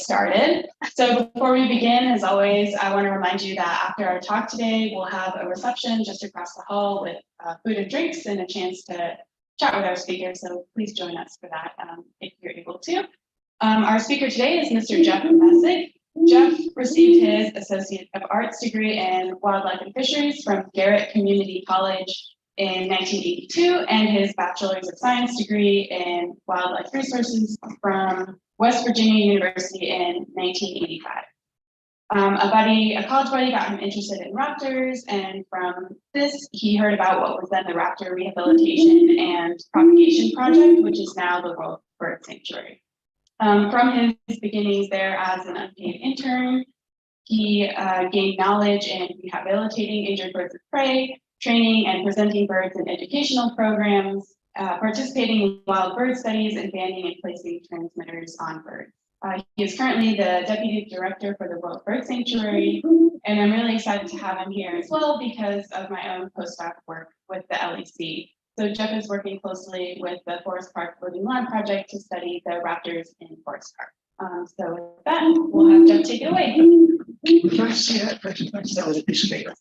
started. So before we begin, as always, I want to remind you that after our talk today, we'll have a reception just across the hall with food and drinks and a chance to chat with our speakers. So please join us for that if you're able to. Our speaker today is Mr. Jeff Meshach. Jeff received his Associate of Arts degree in Wildlife and Fisheries from Garrett Community College in 1982 and his Bachelor's of Science degree in Wildlife Resources from West Virginia University in 1985. A college buddy got him interested in raptors, and from this, he heard about what was then the Raptor Rehabilitation and Propagation Project, which is now the World Bird Sanctuary. From his beginnings there as an unpaid intern, he gained knowledge in rehabilitating injured birds of prey, training and presenting birds in educational programs, participating in wild bird studies, and banding and placing transmitters on birds. He is currently the Deputy Director for the World Bird Sanctuary, and I'm really excited to have him here as well because of my own postdoc work with the LEC. So Jeff is working closely with the Forest Park Living Lab Project to study the raptors in Forest Park. So with that, we'll have Jeff take it away. Can I see that? That was a piece of paper.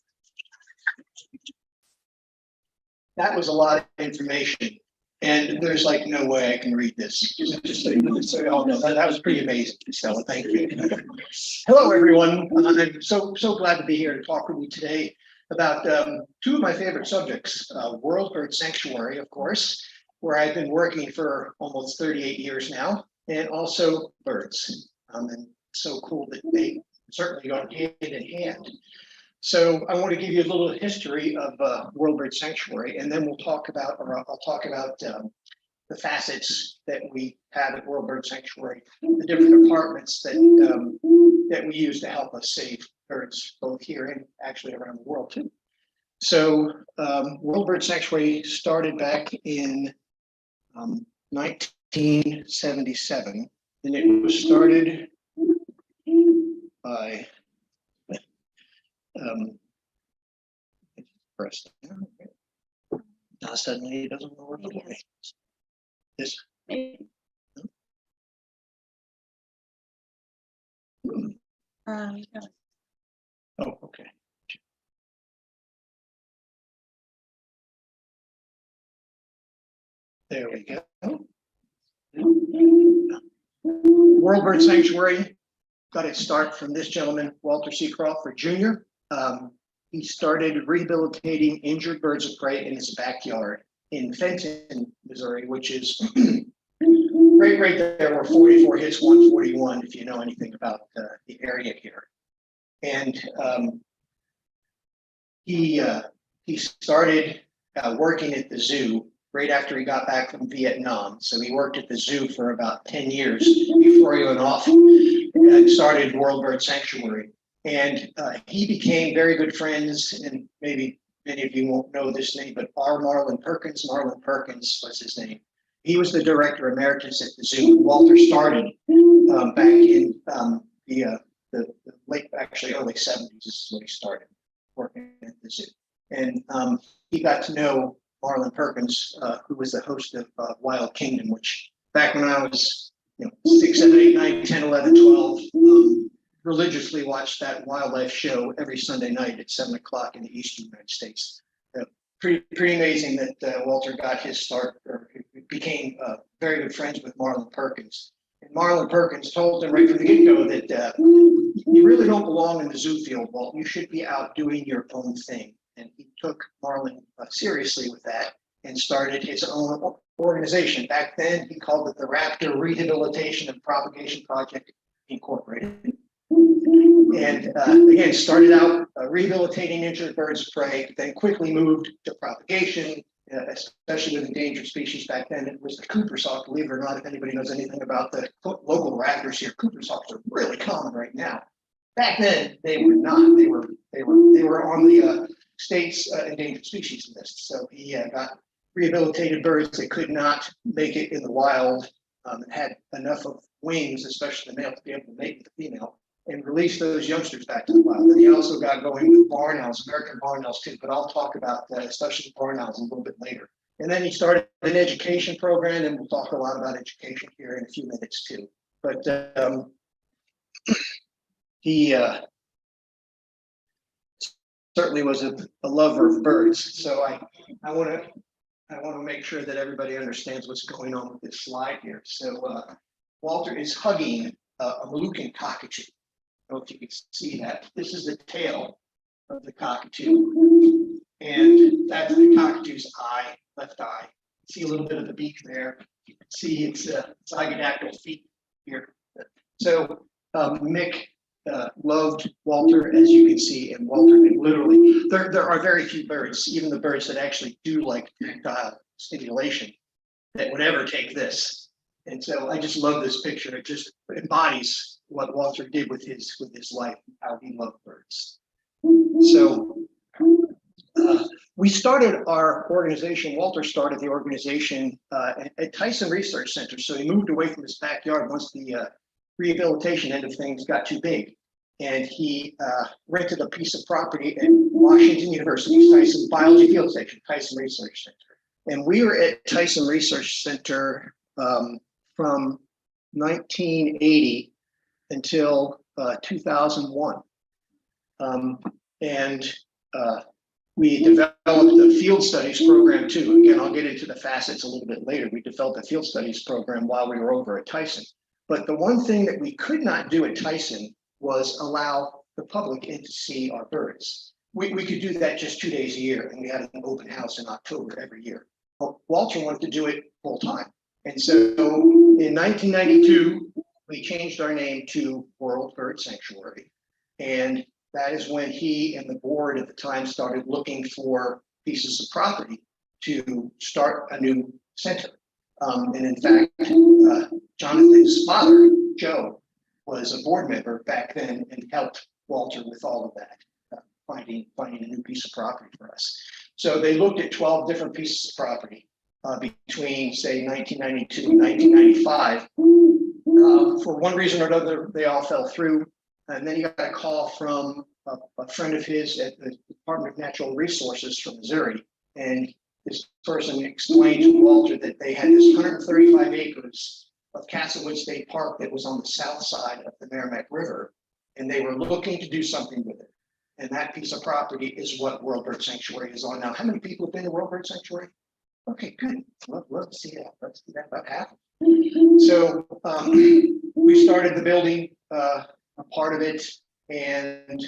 That was a lot of information, and there's like no way I can read this. Just so you all know, that was pretty amazing, Stella. Thank you. Hello, everyone. I'm so glad to be here to talk with you today about two of my favorite subjects: World Bird Sanctuary, of course, where I've been working for almost 38 years now, and also birds. And so cool that they certainly go hand in hand. So I want to give you a little history of World Bird Sanctuary, and then we'll talk about, or I'll talk about the facets that we have at World Bird Sanctuary, the different departments that we use to help us save birds, both here and actually around the world too. So World Bird Sanctuary started back in 1977, and it was started by press. Now suddenly it doesn't work. This. Oh, okay. There we go. World Bird Sanctuary got its start from this gentleman, Walter C. Crawford Jr. He started rehabilitating injured birds of prey in his backyard in Fenton, Missouri, which is right there where 44 hits 141, if you know anything about the area here. And he started working at the zoo right after he got back from Vietnam. So he worked at the zoo for about 10 years before he went off and started World Bird Sanctuary. And he became very good friends, and maybe many of you won't know this name, but Marlin Perkins. Marlin Perkins was his name. He was the director emeritus at the zoo. Walter started back in the late, actually early 70s. This is when he started working at the zoo. And he got to know Marlin Perkins, who was the host of Wild Kingdom, which back when I was 6, 7, 8, 9, 10, 11, 12, religiously watched that wildlife show every Sunday night at 7 o'clock in the Eastern United States. Pretty amazing that Walter got his start, or became very good friends with Marlin Perkins. And Marlin Perkins told him right from the get-go that you really don't belong in the zoo field, Walt. You should be out doing your own thing. And he took Marlin seriously with that and started his own organization. Back then, he called it the Raptor Rehabilitation and Propagation Project Incorporated. And again, started out rehabilitating injured birds of prey, then quickly moved to propagation, especially with endangered species. Back then, it was the Cooper's hawk. Believe it or not, if anybody knows anything about the local raptors here, Cooper's hawks are really common right now. Back then, they were not. They were on the state's endangered species list. So he got rehabilitated birds that could not make it in the wild, and had enough of wings, especially the male, to be able to mate with the female, and release those youngsters back to the wild. And he also got going with barn owls, American barn owls too, but I'll talk about especially barn owls a little bit later. And then he started an education program, and we'll talk a lot about education here in a few minutes too. But he certainly was a lover of birds. So I want to make sure that everybody understands what's going on with this slide here. So Walter is hugging a Moluccan cockatoo. I don't know if you can see that. This is the tail of the cockatoo, and that's the cockatoo's eye, left eye. See a little bit of the beak there. You can see it's zygodactyl feet here. So Mick loved Walter, as you can see, and Walter can literally, there are very few birds, even the birds that actually do like tactile stimulation, that would ever take this. And so I just love this picture. It just embodies what Walter did with his life, how he loved birds. So we started our organization, Walter started the organization at Tyson Research Center. So he moved away from his backyard once the rehabilitation end of things got too big. And he rented a piece of property at Washington University's Tyson Biology Field Station, Tyson Research Center. And we were at Tyson Research Center from 1980 until 2001. We developed a field studies program too. Again, I'll get into the facets a little bit later. We developed a field studies program while we were over at Tyson. But the one thing that we could not do at Tyson was allow the public in to see our birds. We could do that just 2 days a year, and we had an open house in October every year. But Walter wanted to do it full time. And so in 1992, we changed our name to World Bird Sanctuary. And that is when he and the board at the time started looking for pieces of property to start a new center. And in fact, Jonathan's father, Joe, was a board member back then and helped Walter with all of that, finding a new piece of property for us. So they looked at 12 different pieces of property between, say, 1992 and 1995. For one reason or another, they all fell through. And then he got a call from a friend of his at the Department of Natural Resources from Missouri. And this person explained to Walter that they had this 135 acres of Castlewood State Park that was on the south side of the Merrimack River. And they were looking to do something with it. And that piece of property is what World Bird Sanctuary is on now. How many people have been to World Bird Sanctuary? Okay, good. Love to see that. Let's do that about half. So we started the building, a part of it, and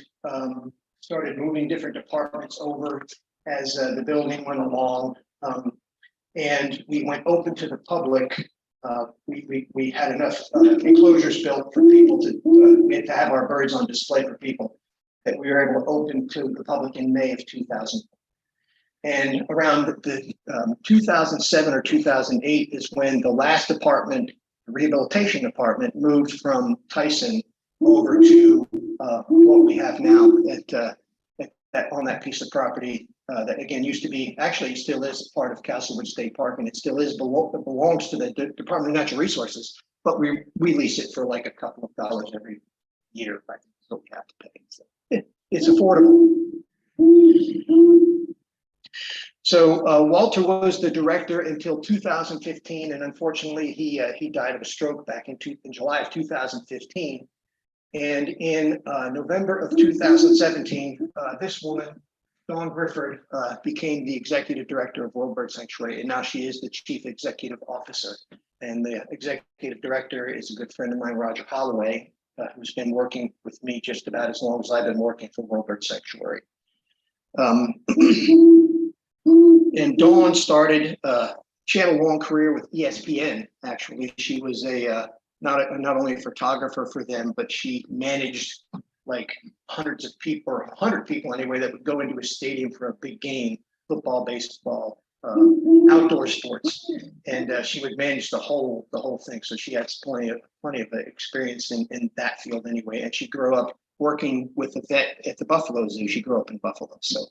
started moving different departments over as the building went along. And we went open to the public. We had enough enclosures built for people to have our birds on display for people that we were able to open to the public in May of 2000. And around the 2007 or 2008 is when the last department, the rehabilitation department, moved from Tyson over to what we have now on that piece of property that again used to be, actually still is part of Castlewood State Park, and it still is belongs to the Department of Natural Resources, but we lease it for like a couple of dollars every year. I think so we have to pay. So it's affordable. So Walter was the director until 2015, and unfortunately he died of a stroke back in July of 2015. And in November of 2017, this woman, Dawn Grifford, became the executive director of World Bird Sanctuary, and now she is the chief executive officer. And the executive director is a good friend of mine, Roger Holloway, who's been working with me just about as long as I've been working for World Bird Sanctuary. And Dawn started, she had a long career with ESPN, actually. She was not only a photographer for them, but she managed like hundreds of people, or 100 people anyway, that would go into a stadium for a big game, football, baseball, outdoor sports. And she would manage the whole thing. So she has plenty of experience in that field anyway. And she grew up working with a vet at the Buffalo Zoo. She grew up in Buffalo. So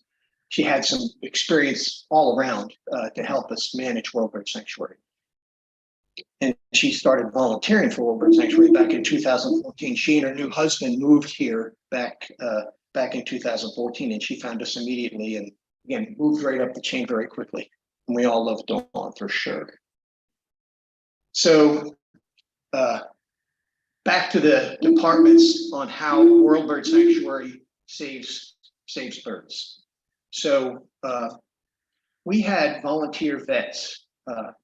she had some experience all around to help us manage World Bird Sanctuary. And she started volunteering for World Bird Sanctuary back in 2014. She and her new husband moved here back in 2014, and she found us immediately, and again, moved right up the chain very quickly. And we all love Dawn for sure. So back to the departments on how World Bird Sanctuary saves birds. So we had volunteer vets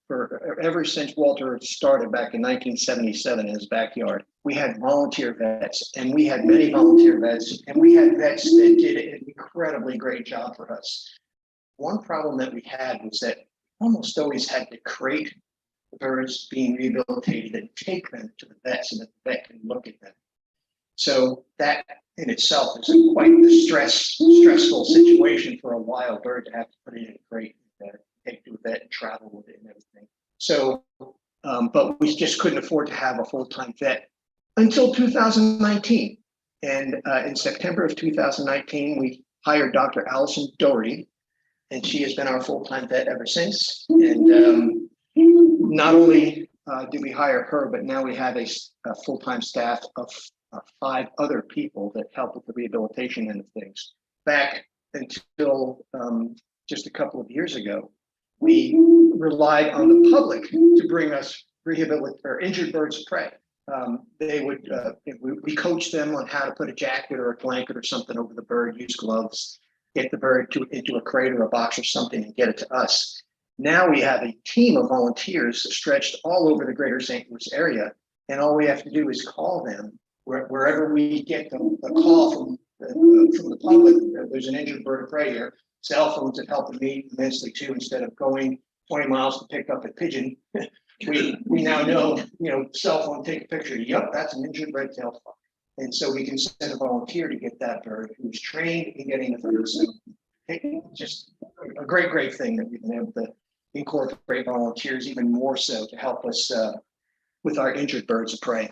for ever since Walter started back in 1977 in his backyard. We had volunteer vets, and we had many volunteer vets, and we had vets that did an incredibly great job for us. One problem that we had was that almost always had to crate the birds being rehabilitated and take them to the vet so that the vet can look at them. So that in itself is quite the stressful situation for a wild bird to have to put it in a crate and take to a vet and travel with it and everything. So, but we just couldn't afford to have a full-time vet until 2019. And in September of 2019, we hired Dr. Allison Doherty, and she has been our full-time vet ever since. And not only did we hire her, but now we have a full-time staff of 5 other people that help with the rehabilitation end of things. Back until just a couple of years ago, we relied on the public to bring us injured birds of prey. They would, we coached them on how to put a jacket or a blanket or something over the bird, use gloves, get the bird into a crate or a box or something and get it to us. Now we have a team of volunteers stretched all over the greater St. Louis area, and all we have to do is call them wherever we get the call from the public. There's an injured bird of prey here. Cell phones have helped me immensely too. Instead of going 20 miles to pick up a pigeon, we now know, cell phone, take a picture. Yep, that's an injured red-tailed fox. And so we can send a volunteer to get that bird who's trained in getting the bird. So just a great thing that we've been able to incorporate volunteers even more so to help us with our injured birds of prey.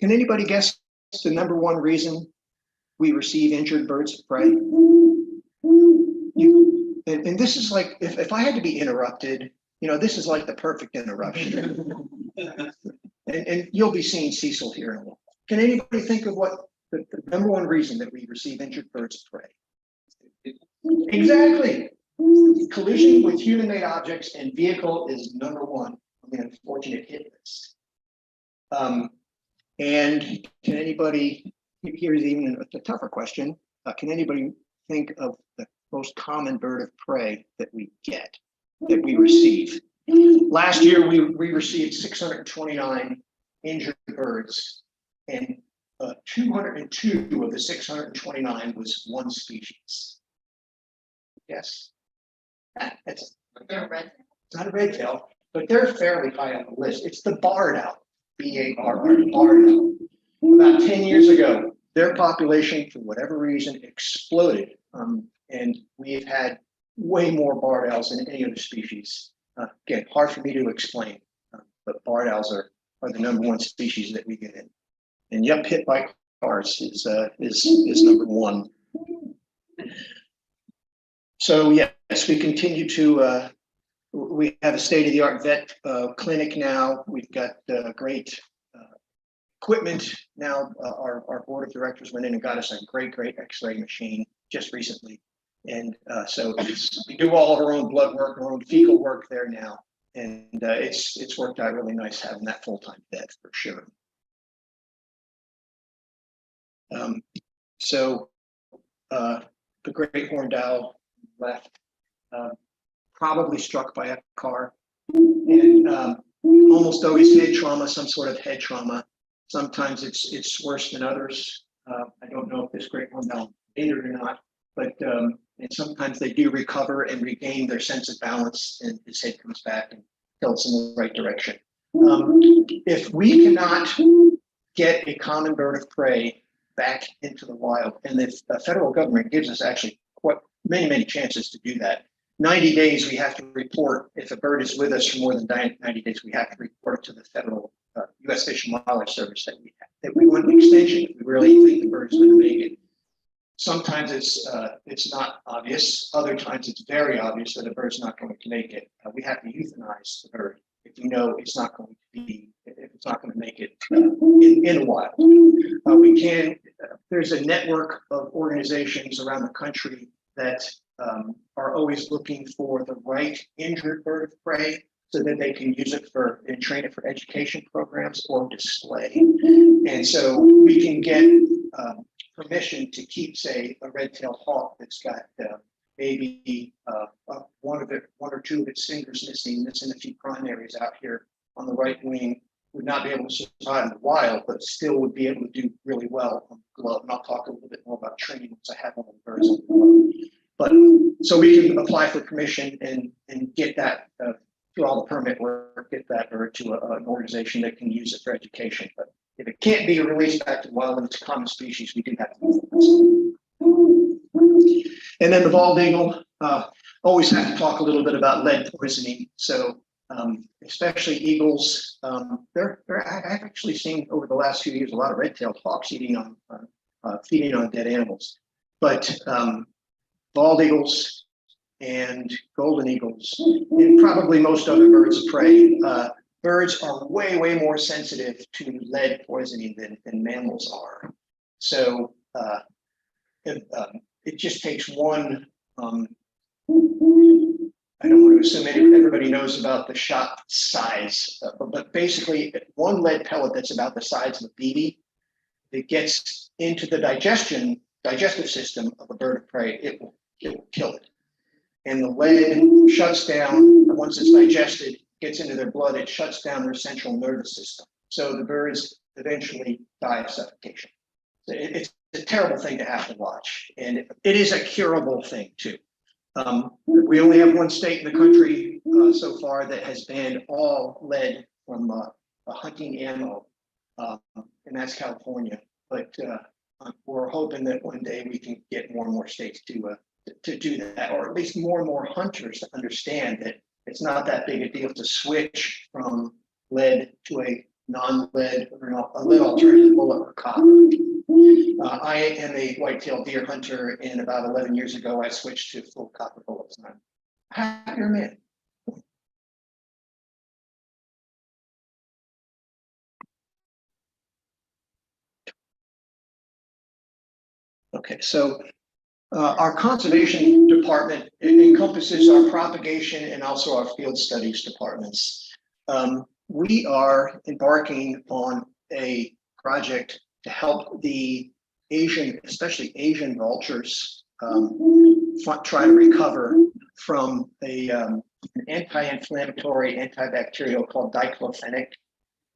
Can anybody guess the #1 reason we receive injured birds of prey? And this is like, if I had to be interrupted, this is like the perfect interruption. and you'll be seeing Cecil here in a while. Can anybody think of what the #1 reason that we receive injured birds of prey? Exactly. Collision with human-made objects and vehicle is #1 on the unfortunate hit list. And can anybody, here's even a tougher question, can anybody think of the most common bird of prey that we get, that we receive? Last year, we received 629 injured birds, and 202 of the 629 was one species. Yes. It's not a red tail, but they're fairly high on the list. It's the barred owl, B-A-R-R, barred owl. About 10 years ago, their population, for whatever reason, exploded. And we've had way more barred owls than any other species. Again, hard for me to explain, but barred owls are the #1 species that we get in. And yep, hit by cars is #1. So yes, we continue to, we have a state-of-the-art vet clinic now. We've got great equipment now. Our board of directors went in and got us a great X-ray machine just recently. And so we do all of our own blood work, our own fecal work there now. And it's worked out really nice having that full-time vet for sure. So the great horned owl left, probably struck by a car, and almost always head trauma, some sort of head trauma. Sometimes it's worse than others. I don't know if this great horned owl did it or not, but and sometimes they do recover and regain their sense of balance, and his head comes back and tilts in the right direction. If we cannot get a common bird of prey back into the wild, and if the federal government gives us actually many chances to do that. 90 days we have to report. If a bird is with us for more than 90 days, we have to report it to the federal U.S. Fish and Wildlife Service that we want an extension if we really think the bird is going to make it. Sometimes it's not obvious. Other times it's very obvious that a bird's not going to make it. We have to euthanize the bird if we know it's not going to make it in the wild. We can. There's a network of organizations around the country that are always looking for the right injured bird of prey so that they can use it for and train it for education programs or display. And so we can get permission to keep, say, a red-tailed hawk that's got maybe one or two of its fingers missing a few primaries out here on the right wing, would not be able to survive in the wild, but still would be able to do really well on the glove. And I'll talk a little bit more about training once I have one of the birds on the glove. But so we can apply for permission and get that through all the permit work, get that bird to an organization that can use it for education. But if it can't be released back to the wild and it's a common species, we do have to move it. And then the bald eagle, always have to talk a little bit about lead poisoning. So especially eagles, I've actually seen over the last few years a lot of red-tailed hawks feeding on dead animals. But bald eagles and golden eagles, and probably most other birds of prey, birds are way more sensitive to lead poisoning than mammals are. So it just takes one. I don't want to assume everybody knows about the shot size, but basically one lead pellet that's about the size of a BB, it gets into the digestive system of a bird of prey, it will kill it. And the lead shuts down, once it's digested, gets into their blood, it shuts down their central nervous system. So the birds eventually die of suffocation. So it's a terrible thing to have to watch. And it is a curable thing too. We only have one state in the country so far that has banned all lead from hunting ammo, and that's California. But we're hoping that one day we can get more and more states to do that, or at least more and more hunters to understand that it's not that big a deal to switch from lead to a non-lead or a lead alternative bullet or copper. I am a white-tailed deer hunter, and about 11 years ago, I switched to full copper bullets, and I'm a happier man. Okay, so our conservation department encompasses our propagation and also our field studies departments. We are embarking on a project to help the Asian, especially Asian vultures, try to recover from an anti-inflammatory antibacterial called diclofenac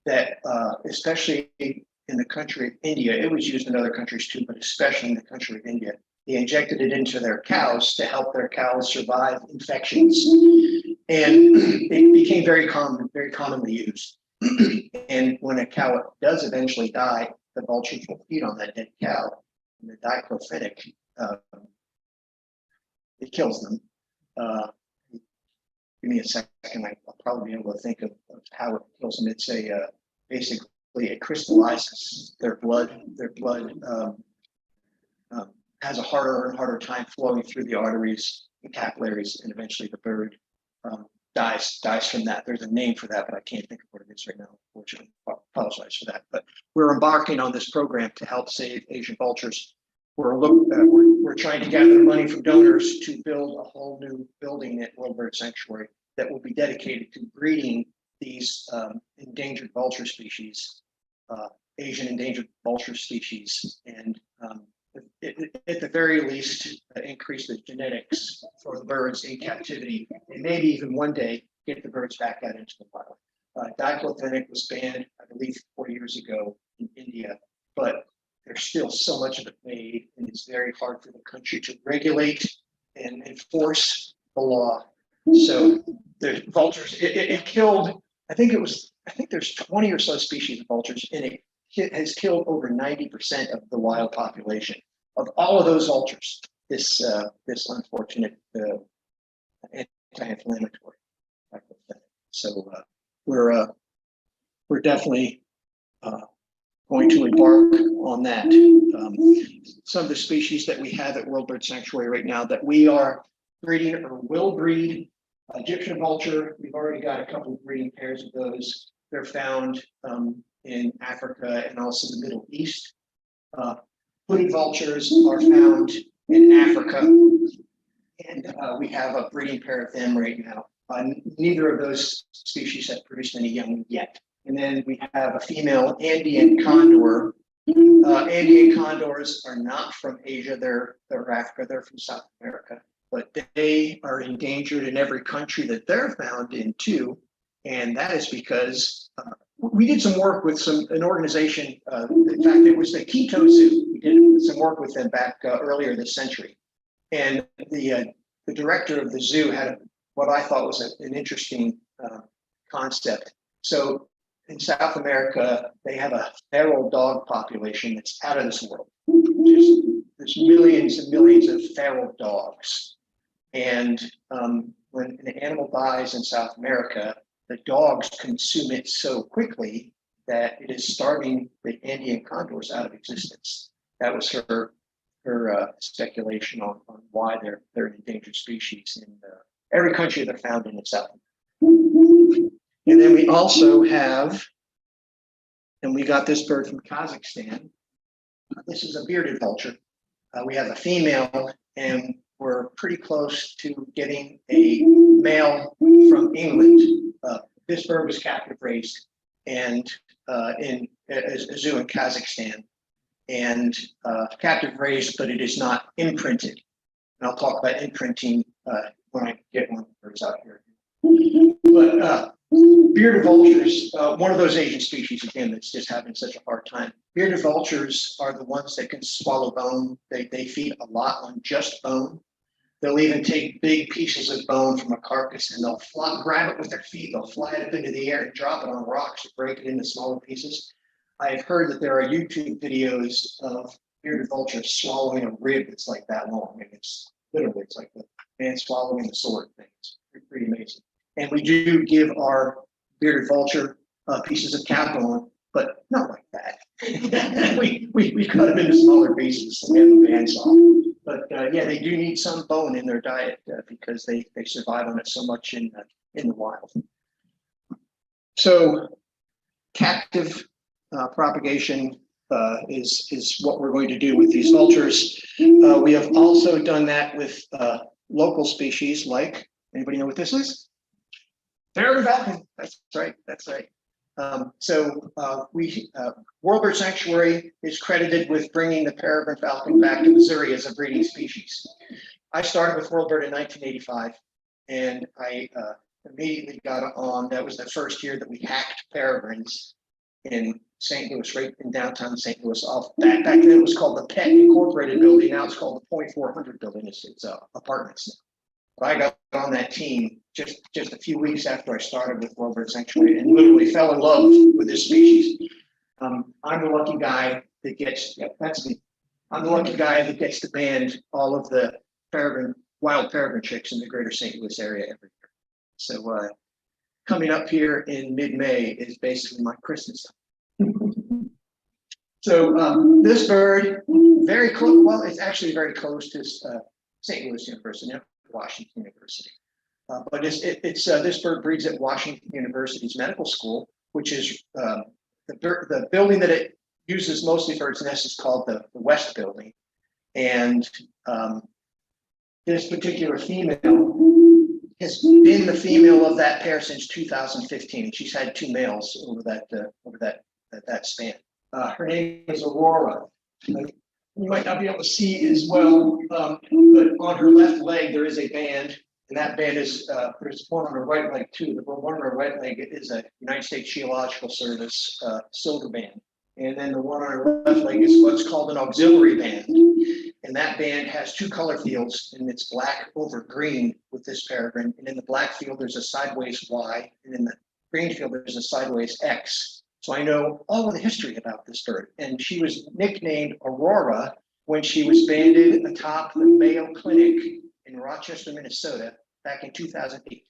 that, especially in the country of India, it was used in other countries too, but especially in the country of India, they injected it into their cows to help their cows survive infections. And it became very commonly used. And when a cow does eventually die, the vultures will feed on that dead cow. And the diclofenac, it kills them. Give me a second, I'll probably be able to think of how it kills them. It's basically it crystallizes their blood. Their blood has a harder and harder time flowing through the arteries and capillaries, and eventually the bird dies from that. There's a name for that, but I can't think of what it is right now, unfortunately. I apologize for that. But we're embarking on this program to help save Asian vultures. We're trying to gather money from donors to build a whole new building at World Bird Sanctuary that will be dedicated to breeding these endangered vulture species, Asian endangered vulture species, and at the very least, increase the genetics for the birds in captivity, and maybe even one day get the birds back out into the wild. Diclofenac was banned, I believe, 4 years ago in India, but there's still so much of it made, and it's very hard for the country to regulate and enforce the law. So the vultures, it killed, I think there's 20 or so species of vultures, and it has killed over 90% of the wild population. Of all of those vultures, this unfortunate anti-inflammatory. So we're definitely going to embark on that. Some of the species that we have at World Bird Sanctuary right now that we are breeding or will breed, Egyptian vulture, we've already got a couple of breeding pairs of those. They're found in Africa and also the Middle East. Hooded vultures are found in Africa, and we have a breeding pair of them right now Neither of those species have produced any young yet. And then we have a female Andean condor. Andean condors are not from Asia, they're Africa, they're from South America, but they are endangered in every country that they're found in too. And that is because we did some work with an organization, in fact, it was the Quito Zoo. We did some work with them back earlier this century. And the director of the zoo had what I thought was an interesting concept. So in South America, they have a feral dog population that's out of this world. There's millions and millions of feral dogs. And when an animal dies in South America, the dogs consume it so quickly that it is starving the Andean condors out of existence. That was her speculation on why they're an endangered species in every country they're found in South America. And then we also have, and we got this bird from Kazakhstan. This is a bearded vulture. We have a female, and we're pretty close to getting a male from England. This bird was captive raised and in a zoo in Kazakhstan, and captive raised, but it is not imprinted. And I'll talk about imprinting when I get one of the birds out here. But bearded vultures, one of those Asian species, again, that's just having such a hard time. Bearded vultures are the ones that can swallow bone. They feed a lot on just bone. They'll even take big pieces of bone from a carcass and they'll grab it with their feet. They'll fly it up into the air and drop it on rocks to break it into smaller pieces. I've heard that there are YouTube videos of bearded vultures swallowing a rib that's like that long. And it's like the man swallowing the sword thing. It's pretty amazing. And we do give our bearded vulture pieces of cow bone, but not like that. we cut them into smaller pieces. We have a bandsaw. But yeah, they do need some bone in their diet because they survive on it so much in the wild. So captive propagation is what we're going to do with these vultures. We have also done that with local species like, anybody know what this is? Peregrine falcon. That's right. That's right. World Bird Sanctuary is credited with bringing the peregrine falcon back to Missouri as a breeding species. I started with World Bird in 1985, and I immediately got on. That was the first year that we hacked peregrines in St. Louis, right in downtown St. Louis. Back then it was called the Pet Incorporated Building. Now it's called the .400 Building. It's apartments now. But I got on that team just a few weeks after I started with World Bird Sanctuary and literally fell in love with this species. I'm the lucky guy that gets, that's me. I'm the lucky guy that gets to band all of the wild peregrine chicks in the greater St. Louis area every year. So coming up here in mid-May is basically my Christmas. So this bird, very close, well, it's actually very close to St. Louis University, not Washington University. But this bird breeds at Washington University's medical school, which is the building that it uses mostly for its nest is called the West Building. And this particular female has been the female of that pair since 2015. She's had two males over that span. Her name is Aurora. You might not be able to see as well, but on her left leg there is a band. And that band is, there's one on her right leg too. The one on her right leg is a United States Geological Service silver band. And then the one on her left leg is what's called an auxiliary band. And that band has two color fields, and it's black over green with this peregrine. And in the black field, there's a sideways Y, and in the green field, there's a sideways X. So I know all of the history about this bird. And she was nicknamed Aurora when she was banded atop the Mayo Clinic in Rochester, Minnesota, back in 2008.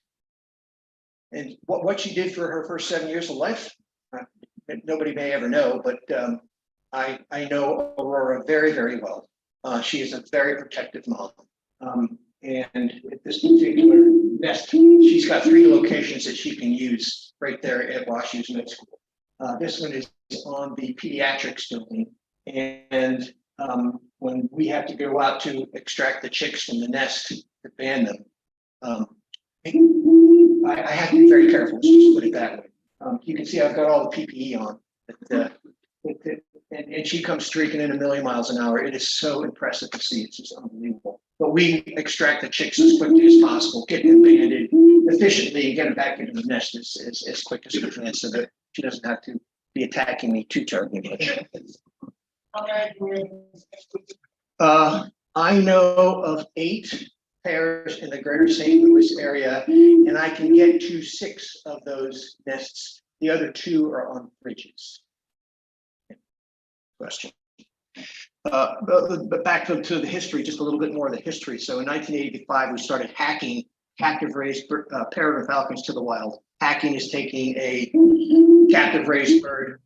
And what she did for her first 7 years of life, nobody may ever know, but I know Aurora very, very well. She is a very protective mom. And at this particular nest, she's got 3 locations that she can use right there at WashU's Med School. This one is on the pediatrics building. And when we have to go out to extract the chicks from the nest to band them, I have to be very careful, let's just put it that way. You can see I've got all the PPE on. And she comes streaking in 1,000,000 miles an hour. It is so impressive to see. It's just unbelievable. But we extract the chicks as quickly as possible, get them banded efficiently, and get them back into the nest as quick as we can, so that she doesn't have to be attacking me too terribly much. I know of 8 pairs in the greater St. Louis area, and I can get to 6 of those nests. The other 2 are on bridges. Question. But back to the history, just a little bit more of the history. So in 1985, we started hacking captive raised peregrine falcons to the wild. Hacking is taking a captive raised bird,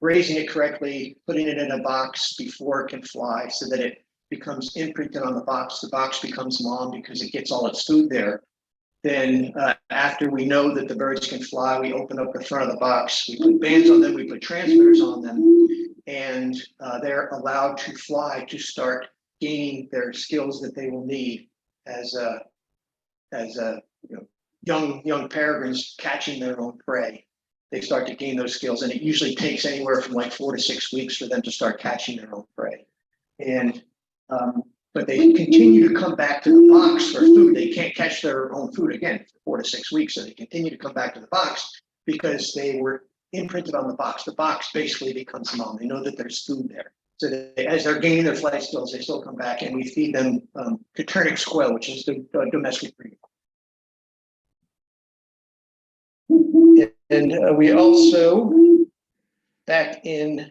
raising it correctly, putting it in a box before it can fly so that it becomes imprinted on the box. The box becomes mom because it gets all its food there. Then after we know that the birds can fly, we open up the front of the box, we put bands on them, we put transmitters on them, and they're allowed to fly to start gaining their skills that they will need as young peregrines catching their own prey. They start to gain those skills, and it usually takes anywhere from like 4 to 6 weeks for them to start catching their own prey. And but they continue to come back to the box for food. They can't catch their own food again for 4 to 6 weeks, so they continue to come back to the box because they were imprinted on the box. The box basically becomes mom. They know that there's food there. So as they're gaining their flight skills, they still come back, and we feed them Coternic quail, which is the domestic breed. And we also, back in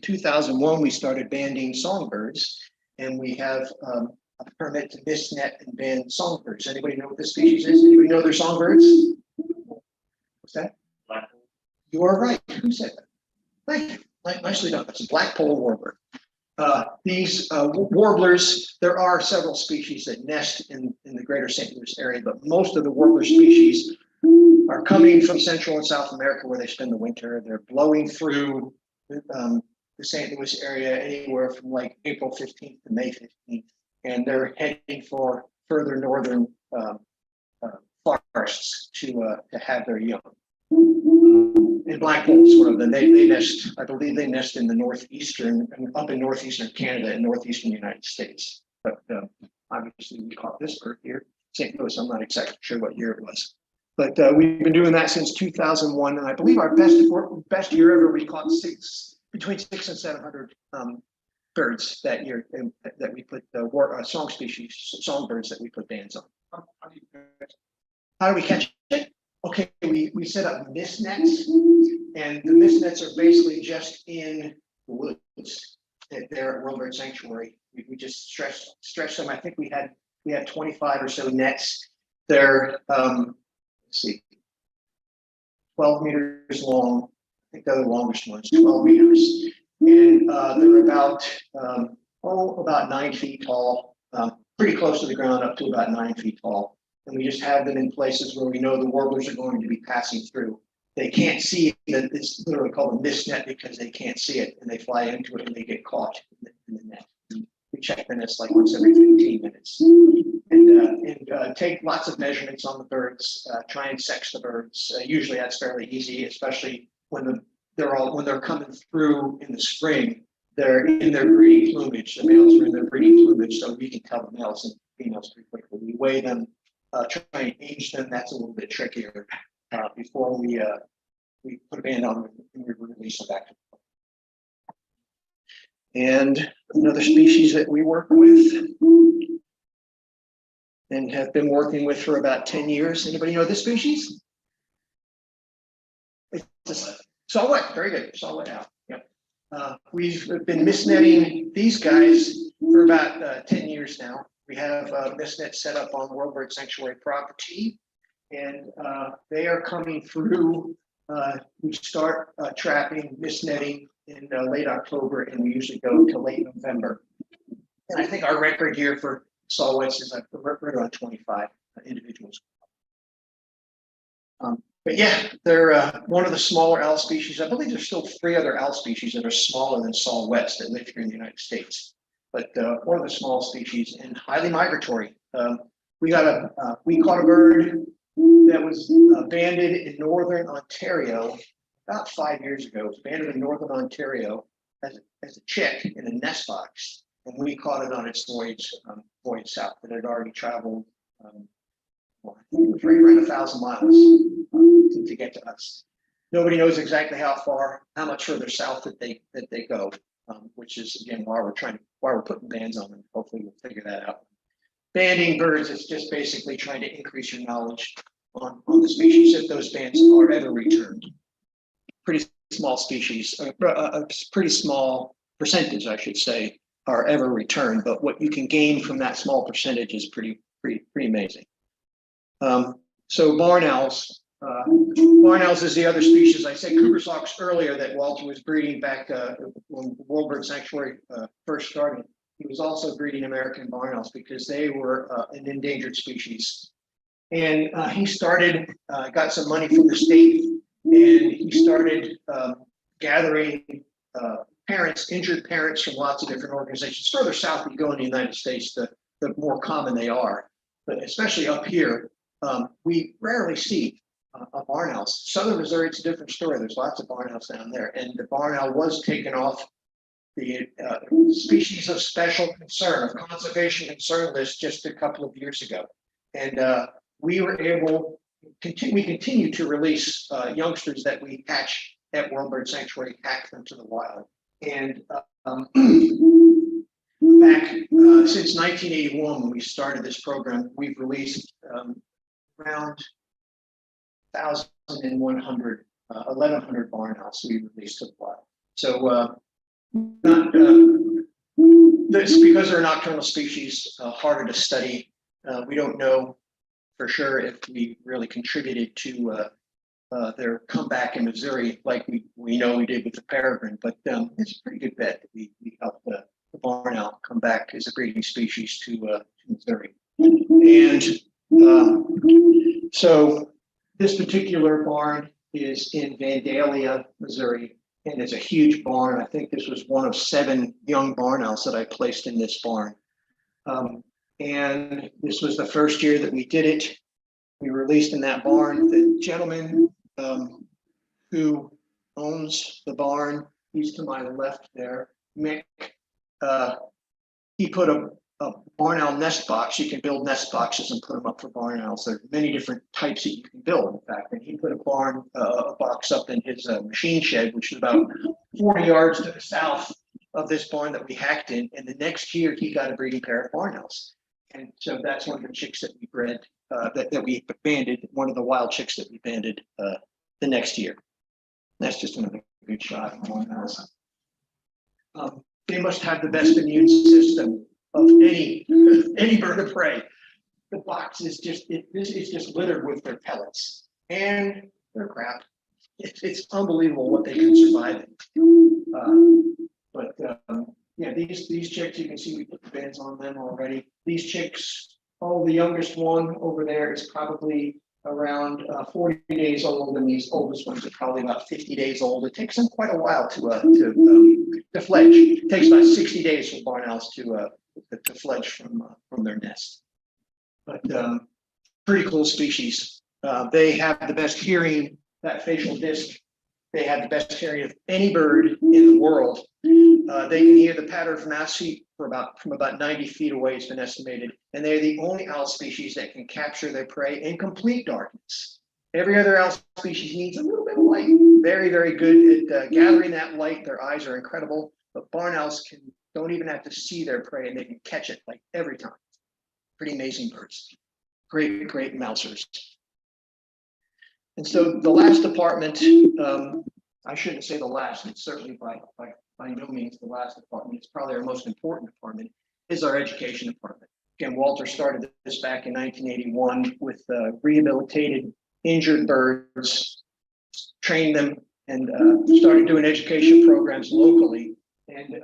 2001, we started banding songbirds, and we have a permit to mist net and band songbirds. Anybody know what this species is? Anybody know their songbirds? What's that? Blackpoll. You are right. Who said that? Thank you. Nicely done. It's a blackpoll warbler. These warblers, there are several species that nest in the greater St. Louis area, but most of the warbler species are coming from Central and South America, where they spend the winter. They're blowing through the St. Louis area anywhere from like April 15th to May 15th, and they're heading for further northern forests to have their young. And blackpoll is one of them. They nest, I believe they nest in the northeastern, up in northeastern Canada and northeastern United States. But obviously we caught this bird here, St. Louis. I'm not exactly sure what year it was. But we've been doing that since 2001, and I believe our best year ever, we caught between 600 and 700 birds that year, that we put songbirds that we put bands on. How do we catch it? Okay, we set up mist nets, and the mist nets are basically just in the woods there at World Bird Sanctuary. We just stretch them. I think we had 25 or so nets. They're let's see, 12 meters long. I think they're the longest ones, 12 meters. And they're about 9 feet tall, pretty close to the ground, up to about 9 feet tall. And we just have them in places where we know the warblers are going to be passing through. They can't see it. It's literally called a mist net because they can't see it, and they fly into it and they get caught in the net. We check the nets like once every 15 minutes. And take lots of measurements on the birds, try and sex the birds. Usually that's fairly easy, especially when they're coming through in the spring. They're in their breeding plumage. The males are in their breeding plumage, so we can tell the males and females pretty quickly. We weigh them, try and age them. That's a little bit trickier before we put a band on them and we release them back to them. And another species that we work with and have been working with for about 10 years. Anybody know this species? It's a saw-whet. Very good. Saw-whet out. Yep. We've been mist netting these guys for about 10 years now. We have mist net set up on World Bird Sanctuary property, and they are coming through. We start trapping, mist netting in late October, and we usually go to late November. And I think our record here for saw-whets is right around 25 individuals. But yeah, they're one of the smaller owl species. I believe there's still 3 other owl species that are smaller than saw-whets that live here in the United States. But one of the small species and highly migratory. we caught a bird that was banded in northern Ontario about 5 years ago. It was banded in northern Ontario as a chick in a nest box, and we caught it on its voyage south. It had already traveled, well, I think it was right around 1,000 miles to get to us. Nobody knows exactly how far, how much further south that they go, which is again why we're putting bands on them. Hopefully, we'll figure that out. Banding birds is just basically trying to increase your knowledge on the species if those bands are ever returned. Pretty small species, a pretty small percentage, I should say, are ever returned. But what you can gain from that small percentage is pretty amazing. So barn owls. Barn owls is the other species. I said Cooper's hawks earlier that Walter was breeding back when World Bird Sanctuary first started. He was also breeding American barn owls because they were an endangered species. And he started, got some money from the state, and he started gathering injured parents from lots of different organizations. Further south you go in the United States, the more common they are. But especially up here, we rarely see a barn owl. Southern Missouri, it's a different story. There's lots of barn owls down there. And the barn owl was taken off the species of special concern, of conservation concern list just a couple of years ago. And we were able, we continue to release youngsters that we hatch at World Bird Sanctuary, hack them to the wild. And back since 1981, when we started this program, we've released around 1,100 barn owls we released to the wild. So this, because they're a nocturnal species, harder to study. We don't know for sure if we really contributed to their comeback in Missouri, like we know we did with the peregrine, but it's a pretty good bet that we helped the barn owl come back as a breeding species to Missouri. And so this particular barn is in Vandalia, Missouri, and it's a huge barn. I think this was one of 7 young barn owls that I placed in this barn. And this was the first year that we did it. We released in that barn. The gentleman who owns the barn, he's to my left there, Mick, he put a barn owl nest box. You can build nest boxes and put them up for barn owls. There are many different types that you can build, in fact. And he put a box up in his machine shed, which is about 40 yards to the south of this barn that we hacked in. And the next year, he got a breeding pair of barn owls. And so that's one of the chicks that we bred, that we banded, one of the wild chicks that we banded the next year. That's just another good shot of barn owls. They must have the best immune system of any bird of prey. The box is just, this is just littered with their pellets and their crap. It's unbelievable what they can survive in. Yeah, these chicks, you can see we put the bands on them already. These chicks, the youngest one over there is probably around 40 days old, and these oldest ones are probably about 50 days old. It takes them quite a while to fledge. It takes about 60 days for barn owls to fledge from their nest. But pretty cool species. They have the best hearing, that facial disc. They have the best hearing of any bird in the world. They can hear the patter of mouse feet from about 90 feet away, it's been estimated. And they're the only owl species that can capture their prey in complete darkness. Every other owl species needs a little bit of light. Very, very good at gathering that light. Their eyes are incredible, but barn owls don't even have to see their prey, and they can catch it like every time. Pretty amazing birds. Great, great mousers. And so the last department, I shouldn't say the last, it's certainly by no means the last department, it's probably our most important department, is our education department. Again, Walter started this back in 1981 with rehabilitated injured birds, trained them, and started doing education programs locally. And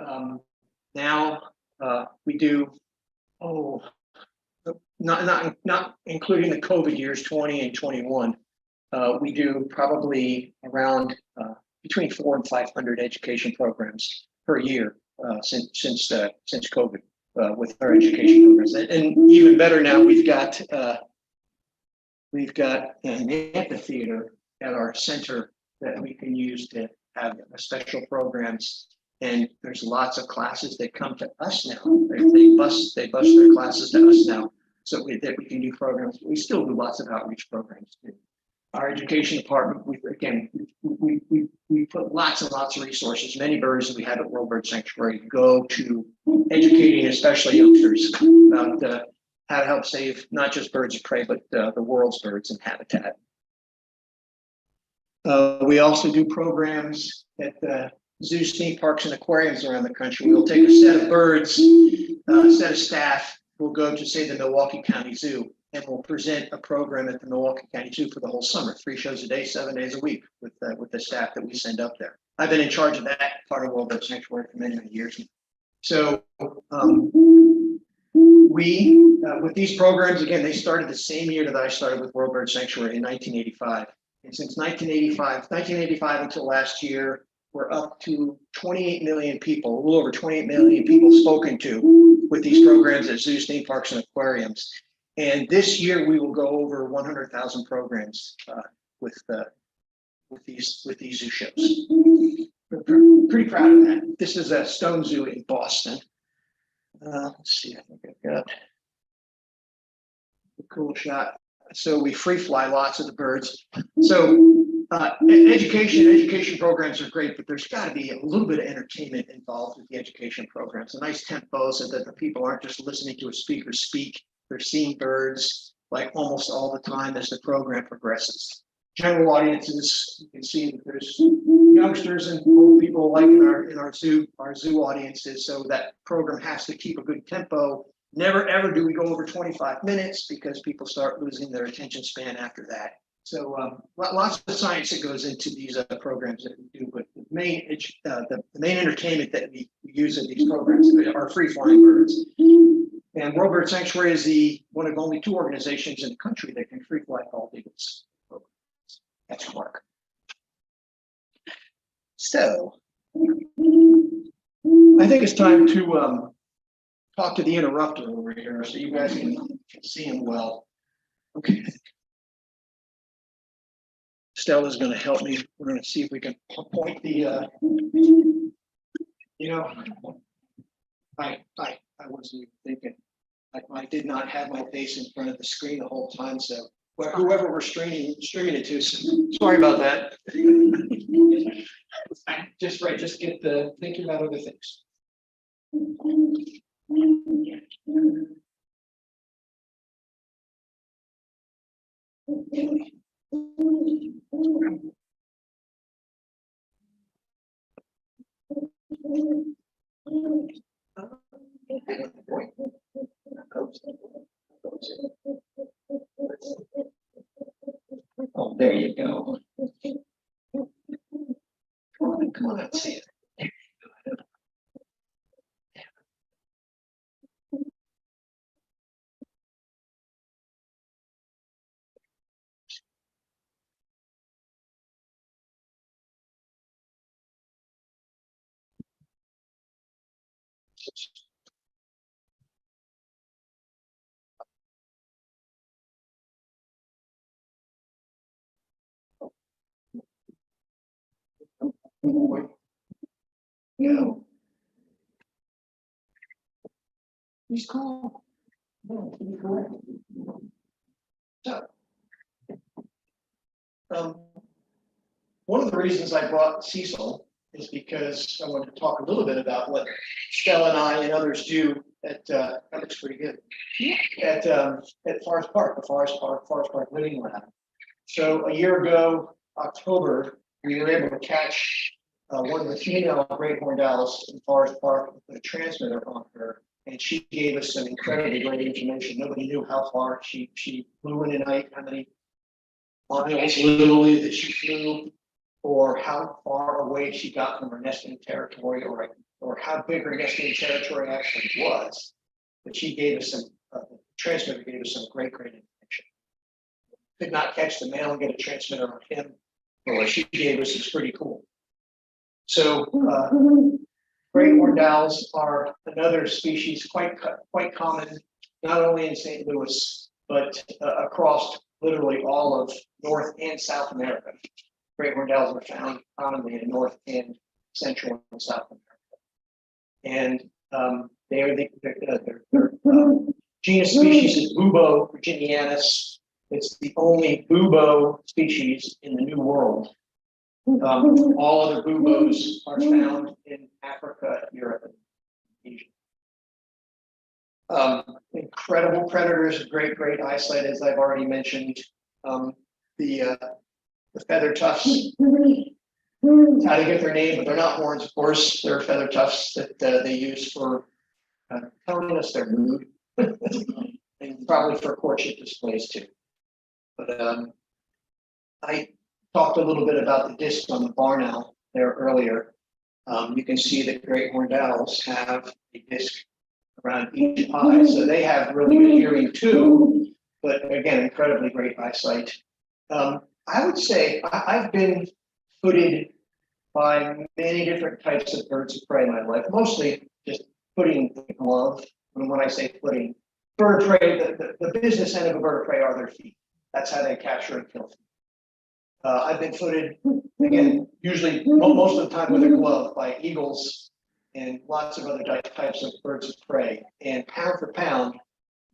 now we do, not including the COVID years, 20 and 21, we do probably around between 400 and 500 education programs per year since COVID. with our education programs. And even better now, we've got an amphitheater at our center that we can use to have special programs. And there's lots of classes that come to us now. They bus their classes to us now, so that we can do programs. We still do lots of outreach programs too. Our education department, we put lots and lots of resources. Many birds that we have at World Bird Sanctuary go to educating, especially youngsters, about how to help save not just birds of prey, but the world's birds and habitat. We also do programs at zoos, theme parks, and aquariums around the country. We'll take a set of birds, a set of staff. We'll go to, say, the Milwaukee County Zoo, and we'll present a program at the Milwaukee County Zoo for the whole summer, 3 shows a day, 7 days a week, with the staff that we send up there. I've been in charge of that part of World Bird Sanctuary for many, many years now. So with these programs, again, they started the same year that I started with World Bird Sanctuary in 1985. And since 1985 until last year, we're up to 28 million people, a little over 28 million people spoken to with these programs at zoos, theme parks, and aquariums. And this year we will go over 100,000 programs with these zoo shows. We're pretty proud of that. This is a Stone Zoo in Boston. Let's see, I think I've got a cool shot. So we free fly lots of the birds. So education programs are great, but there's got to be a little bit of entertainment involved with the education programs. A nice tempo so that the people aren't just listening to a speaker speak. They're seeing birds like almost all the time as the program progresses. General audiences, you can see that there's youngsters and old people like in our zoo audiences. So that program has to keep a good tempo. Never ever do we go over 25 minutes because people start losing their attention span after that. So lots of science that goes into these programs that we do, but the main entertainment that we use in these programs are free-flying birds. And World Bird Sanctuary is one of only 2 organizations in the country that can free-fly bald eagles. That's Mark. So I think it's time to talk to the interrupter over here so you guys can see him well. Okay. Stella's going to help me. We're going to see if we can point the, I wasn't even thinking. I did not have my face in front of the screen the whole time. So whoever we're streaming it to, sorry about that. Just get thinking about other things. Oh, there you go. Come on, let's see it. No. He's cool. No, he's correct. So, one of the reasons I brought Cecil is because I wanted to talk a little bit about what Stella and I and others do at that looks pretty good at Forest Park, the Forest Park Living Lab. So a year ago, October, we were able to catch one of the female great horned owls in Forest Park with a transmitter on her, and she gave us some incredibly great information. Nobody knew how far she flew in a night, how many miles literally that she flew, or how far away she got from her nesting territory, or how big her nesting territory actually was. But she gave us some, the transmitter gave us some great information. Could not catch the male and get a transmitter on him, but what she gave us is pretty cool. So Great horned owls are another species quite common, not only in St. Louis, but across literally all of North and South America. Great horned owls are found commonly in North and Central and South America. And their genus species is Bubo virginianus. It's the only bubo species in the New World. All other bubos are found in Africa, Europe, and Asia. Incredible predators, great eyesight, as I've already mentioned. The feather tufts, how to get their name, but they're not horns, of course. They're feather tufts that they use for telling us their mood, and probably for courtship displays too. But I talked a little bit about the disc on the barn owl there earlier. You can see that great horned owls have a disc around each eye, so they have really good hearing too, but again, incredibly great eyesight. I would say I've been footed by many different types of birds of prey in my life, mostly just footing the glove. And when I say footing, bird of prey, the business end of a bird of prey are their feet. That's how they capture and kill. I've been footed, again, usually most of the time with a glove, by eagles and lots of other types of birds of prey. And pound for pound,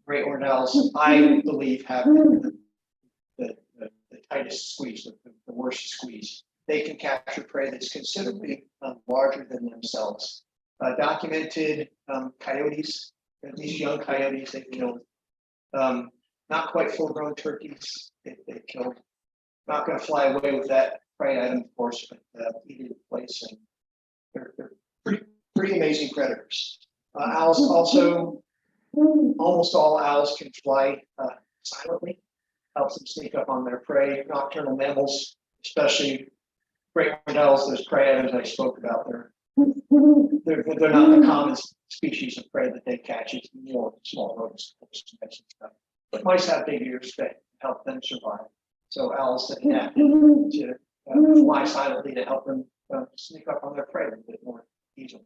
great horned owls, I believe, have the tightest squeeze, the worst squeeze. They can capture prey that's considerably larger than themselves. Documented coyotes, these young coyotes they killed. Not quite full-grown turkeys they killed. Not going to fly away with that prey item, of course, but eat it in place. And they're pretty amazing predators. Owls also, almost all owls can fly silently. Helps them sneak up on their prey. Nocturnal mammals, especially great horned owls, those prey items I spoke about, they're not the common species of prey that they catch. It's more small rodents, but mice have big ears that help them survive. So owls adapt to fly silently to help them sneak up on their prey a little bit more easily.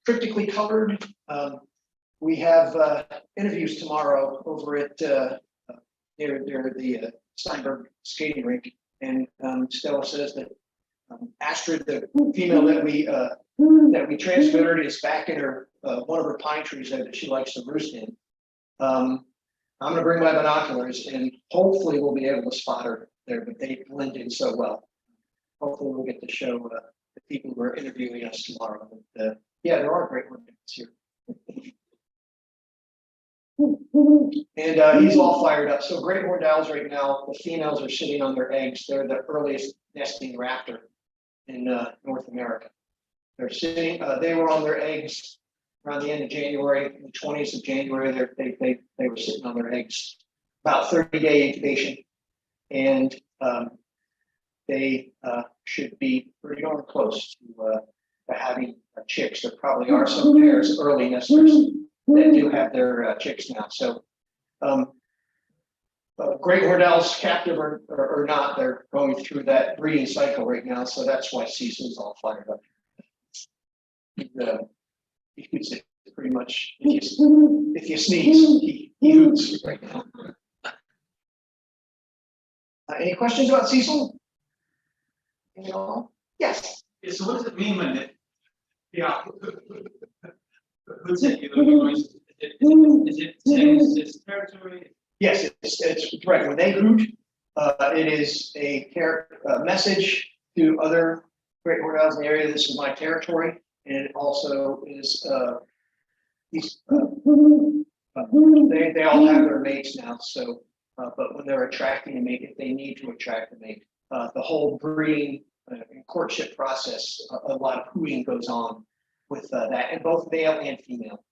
Cryptically colored. We have interviews tomorrow over at near the Steinberg skating rink, and Stella says that Astrid, the female that we transferred, is back in her one of her pine trees there that she likes to roost in. I'm going to bring my binoculars, and hopefully we'll be able to spot her there. But they blend in so well. Hopefully we'll get to show the people who are interviewing us tomorrow. But, yeah, there are great ones here. And he's all fired up. So great horned owls right now, the females are sitting on their eggs. They're the earliest nesting raptor in North America. They're sitting. They were on their eggs around the end of January, the 20th of January. They were sitting on their eggs, about 30-day incubation, and they should be pretty darn close to having chicks. There probably are some pairs, early nesters, that do have their chicks now. So great horned owls, captive or not, they're going through that breeding cycle right now. So that's why Cecil's all fired up. He hoots it pretty much. If you sneeze, he hoots right now. Any questions about Cecil? Yes. Yeah, so what does it mean when it, yeah, who's it, you know, is it saying it's territory? Yes, it's correct. When they hoot, it is a message to other great horned owls in the area. This is my territory, and it also is they all have their mates now. So, but when they're attracting a mate, if they need to attract a mate, the whole breeding and courtship process, a lot of hooting goes on with that, and both male and female.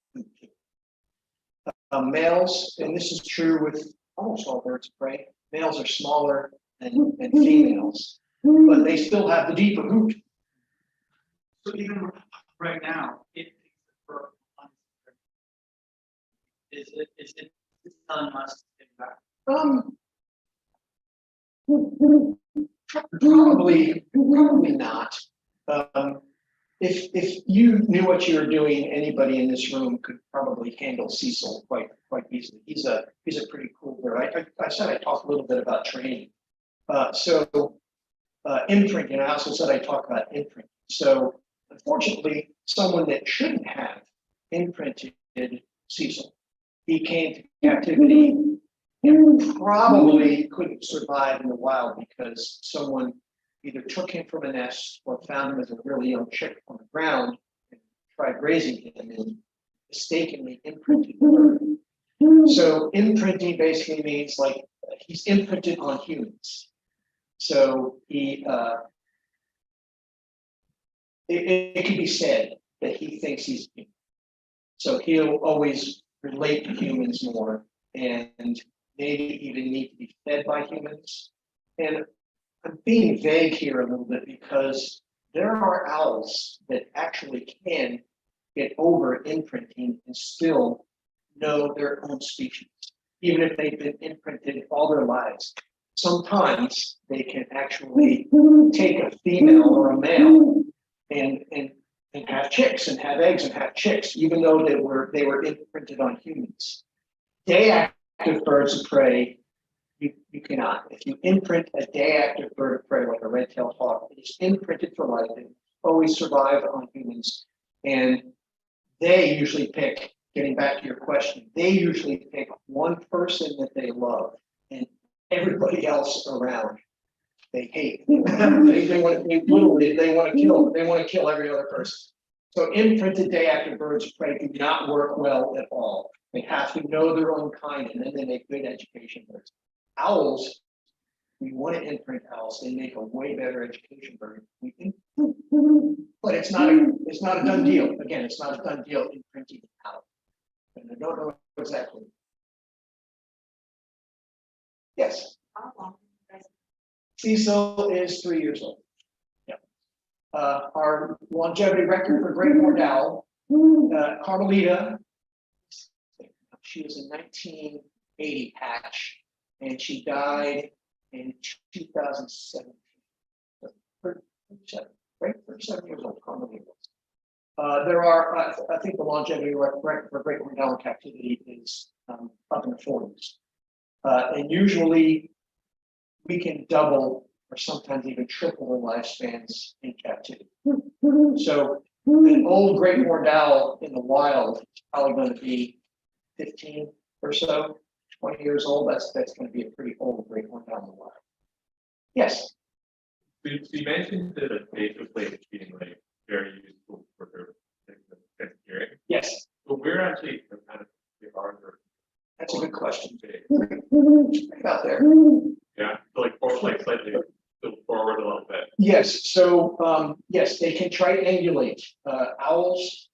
Males, and this is true with almost all birds of prey, males are smaller than females, but they still have the deeper hoot. So even right now, is it telling us to get back? Probably not. If you knew what you were doing, anybody in this room could probably handle Cecil quite easily. He's a pretty cool bird. I said I talked a little bit about training. Imprinting, I also said I talk about imprint. So unfortunately, someone that shouldn't have imprinted Cecil, he came to captivity and probably couldn't survive in the wild because someone either took him from a nest or found him as a really young chick on the ground and tried raising him and mistakenly imprinted the bird. So imprinting basically means like he's imprinted on humans. So it can be said that he thinks he's human. So he'll always relate to humans more and maybe even need to be fed by humans. And I'm being vague here a little bit because there are owls that actually can get over imprinting and still know their own species, even if they've been imprinted all their lives. Sometimes they can actually take a female or a male and have chicks and have eggs and have chicks, even though they were imprinted on humans. Day active birds of prey, you cannot. If you imprint a day active bird of prey like a red-tailed hawk, it is imprinted for life and always survive on humans. And they usually pick, getting back to your question, they usually pick one person that they love and everybody else around they hate. they want to kill every other person. So imprinted day active birds of prey do not work well at all. They have to know their own kind and then they make good education birds. Owls, we want to imprint owls, they make a way better education bird. But it's not a done deal. Again, it's not a done deal imprinting an owl. And I don't know exactly. Yes. How long? Cecil is 3 years old. Yeah. Our longevity record for great horned owl, Carmelita, she was a 1980 hatch, and she died in 2017. 37, right? 37 years old, Carmelita was. There are, I think the longevity record for great horned owl in captivity is up in the 40s. And usually we can double or sometimes even triple the lifespans in captivity. So an old great horned owl in the wild is probably going to be 15 or so, 20 years old. That's going to be a pretty old great horned owl in the wild. Yes. So you mentioned the facial plate being like very useful for their hearing. Yes. But we're actually kind of the harder. That's a good question. Right out there. Yeah. So like slightly forward a little bit. Yes. So yes, they can triangulate. Owls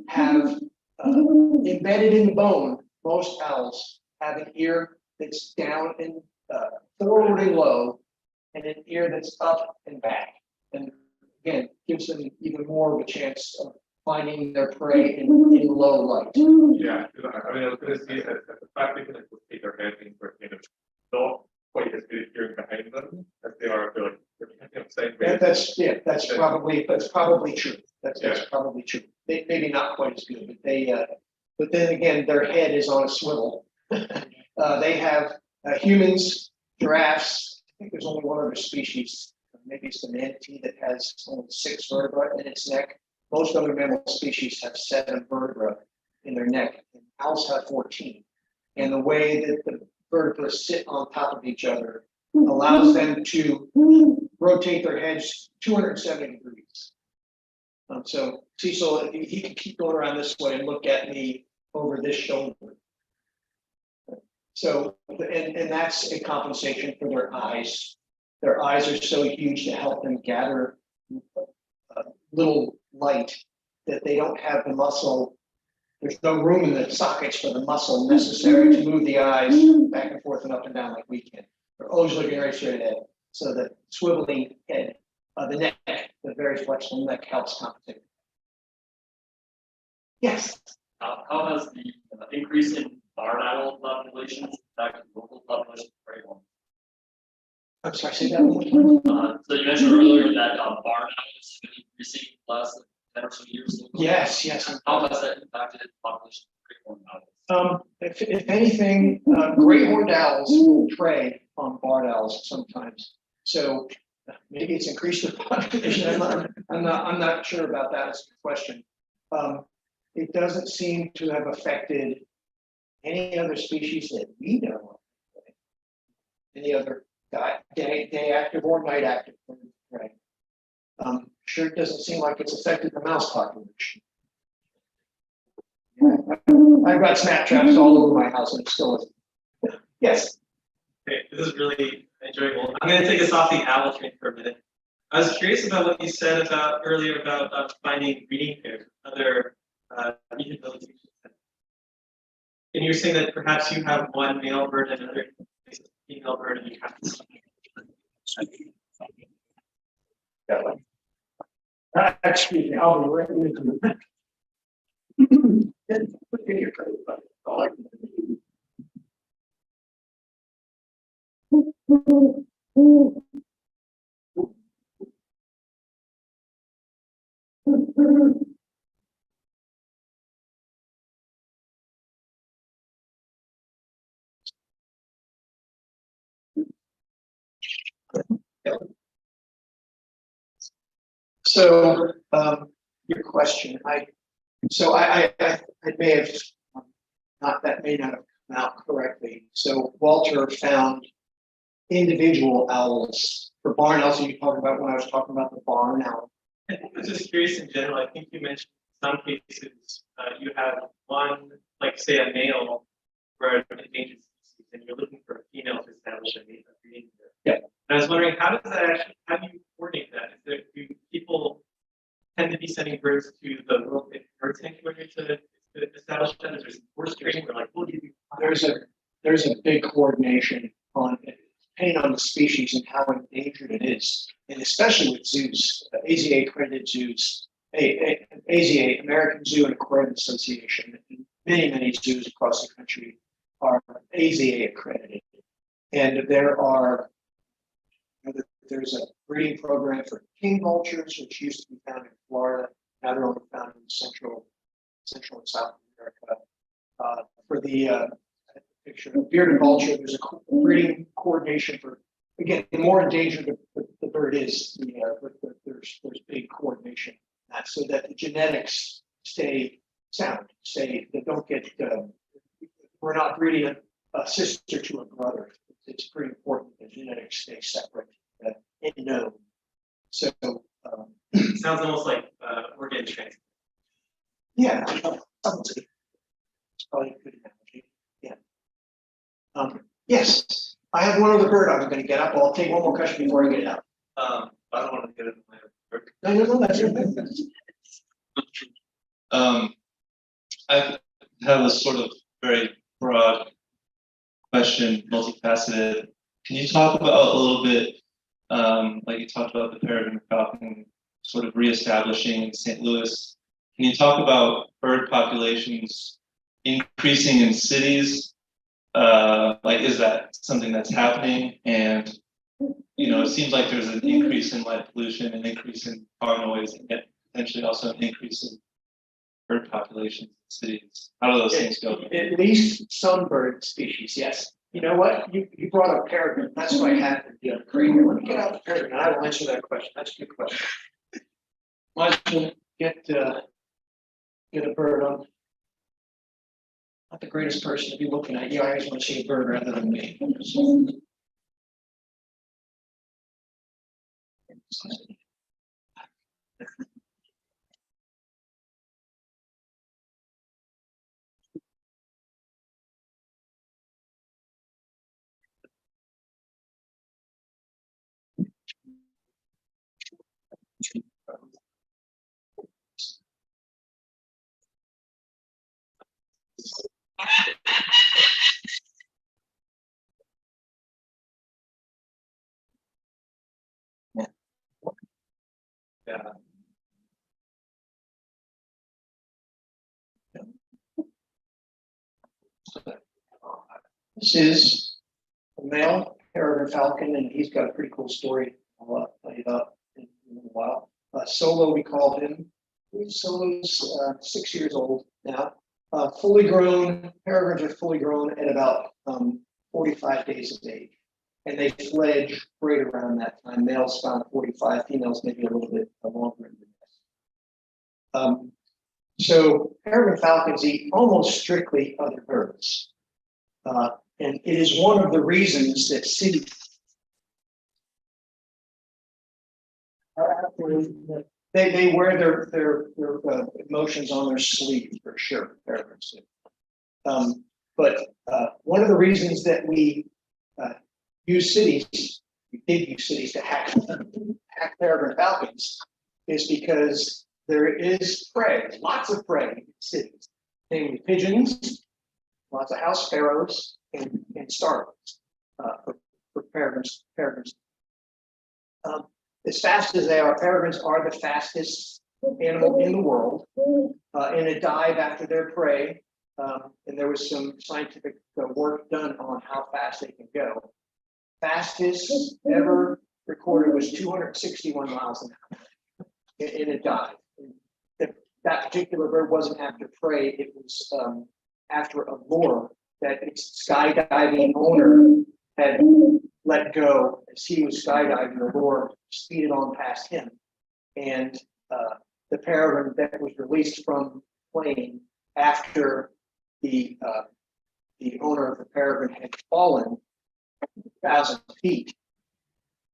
have embedded in the bone. Most owls have an ear that's down and forward and low, and an ear that's up and back. And again, gives them even more of a chance of finding their prey in low light. Yeah. I mean, I was going to say that the fact they can like take their head and for kind of not quite as good at hearing behind them as they are if they're like sideways. That's probably true. That's probably true. They maybe not quite as good, but then again, their head is on a swivel. They have humans, giraffes. I think there's only one other species. Maybe it's the manatee that has only 6 vertebrae in its neck. Most other mammal species have 7 vertebrae in their neck. And owls have 14. And the way that the vertebrae sit on top of each other allows them to rotate their heads 270 degrees. So Cecil, he can keep going around this way and look at me over this shoulder. So, and that's a compensation for their eyes. Their eyes are so huge to help them gather little light that they don't have the muscle. There's no room in the sockets for the muscle necessary to move the eyes back and forth and up and down like we can. They're always looking right straight ahead. So the swiveling head, the neck, the very flexible neck helps compensate. Yes. How has the increase in barn owl populations affected local populations of gray ones? I'm sorry, say that one more time. So you mentioned earlier that barn owls have been increasing the last 10 or so years. Yes. How has that impacted the population of great horned owls? If anything, great horned owls will prey on barred owls sometimes. So maybe it's increased the population. I'm not sure about that. It's a good question. It doesn't seem to have affected any other species that we know of. Any other day active or night active. Right. Sure, it doesn't seem like it's affected the mouse population. I've got snap traps all over my house and it still isn't. Yes. Okay, this is really enjoyable. I'm going to take us off the owl train for a minute. I was curious about what you said about earlier about finding breeding pairs, other rehabilitation. And you're saying that perhaps you have one male bird and another female bird, and you have to. Excuse me, I'll be right with you. So, your question, I may have that may not have come out correctly. So Walter found individual owls for barn owls. You talking about when I was talking about the barn owl. I was just curious in general. I think you mentioned in some cases you have one, like say a male for an endangered species, and you're looking for a female to establish a breeding pair. Yeah. And I was wondering, how does that actually? How do you coordinate that? Is there, do people tend to be sending birds to the World Bird Sanctuary to establish that? Is there some horse training or like what do you do? There's a big coordination on it, depending on the species and how endangered it is, and especially with zoos, AZA accredited zoos, AZA, American Zoo and Aquarium Association, and many zoos across the country are AZA accredited, and there's a breeding program for king vultures, which used to be found in Florida. Now they're only found in Central and South America. For the picture of bearded vulture, there's a breeding coordination for, again, the more endangered the bird is, there's big coordination in that, so that the genetics stay sound, they don't get, we're not breeding a sister to a brother. It's pretty important that genetics stay separate and known. So Sounds almost like organ transplant. yeah, it's probably a good analogy. Yeah. Yes, I have one other bird I'm going to get up. I'll take one more question before I get out. I don't want to get into my bird. No, that's your thing. I have a sort of very broad question, multifaceted. Can you talk about a little bit, like you talked about the peregrine falcon sort of reestablishing in St. Louis? Can you talk about bird populations increasing in cities? Like, is that something that's happening? And, it seems like there's an increase in light pollution, an increase in car noise, and yet potentially also an increase in bird populations in cities. How do those things go? At least some bird species, yes. You know what? You brought up peregrine. That's what I had to do. Great. Let me get out the peregrine. I will answer that question. That's a good question. Might as well get a bird on. Not the greatest person to be looking at. You always want to see a bird rather than me. Yeah. This is a male peregrine falcon, and he's got a pretty cool story. I'll tell you about in a little while. Solo, we called him. Solo's 6 years old now. Fully grown, peregrines are fully grown at about 45 days of age. And they fledge right around that time. Males found 45, females maybe a little bit longer than this. So peregrine falcons eat almost strictly other birds. And it is one of the reasons that cities they wear their emotions on their sleeve for sure. Peregrines do. But one of the reasons that we use cities, we did use cities to hack peregrine falcons, is because there is prey, lots of prey in cities, namely pigeons, lots of house sparrows, and starlings for peregrines. As fast as they are, peregrines are the fastest animal in the world in a dive after their prey. And there was some scientific work done on how fast they can go. Fastest ever recorded was 261 miles an hour in a dive. That particular bird wasn't after prey, it was after a lure that its skydiving owner had let go as he was skydiving. The lure speeded on past him. And the peregrine that was released from the plane after the owner of the peregrine had fallen 1,000 feet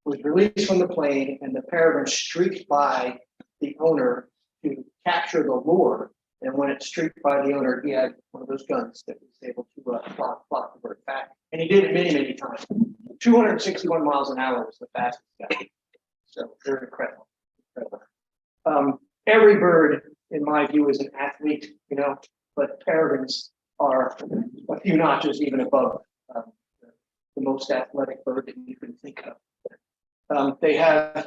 was released from the plane, and the peregrine streaked by the owner to capture the lure. And when it streaked by the owner, he had one of those guns that was able to block the bird back. And he did it many, many times. 261 miles an hour was the fastest guy. So they're incredible. Every bird, in my view, is an athlete, but peregrines are a few notches even above the most athletic bird that you can think of. They have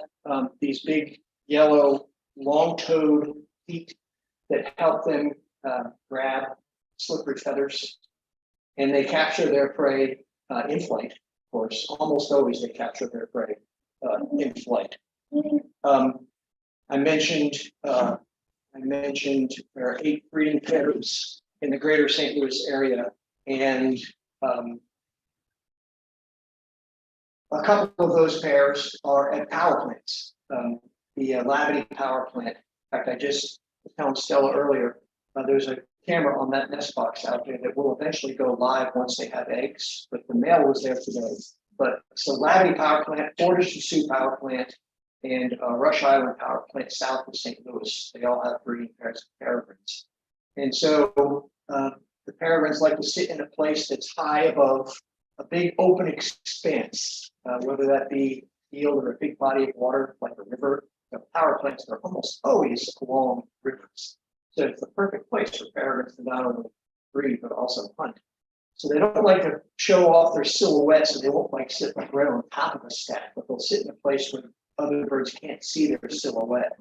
these big yellow long-toed feet that help them grab slippery feathers, and they capture their prey in flight. Of course, almost always they capture their prey in flight. I mentioned there are 8 breeding pairs in the greater St. Louis area, and a couple of those pairs are at power plants. The Labadee power plant. In fact, I just was telling Stella earlier, there's a camera on that nest box out there that will eventually go live once they have eggs, but the male was there today. But so Labadee power plant, Fortis to Sioux power plant, and Rush Island power plant south of St. Louis, they all have breeding pairs of peregrines. And so the peregrines like to sit in a place that's high above a big open expanse, whether that be field or a big body of water like a river. The power plants are almost always along rivers. So it's the perfect place for peregrines to not only breed, but also hunt. So they don't like to show off their silhouette, so they won't like sit like right on top of a stack, but they'll sit in a place where other birds can't see their silhouette.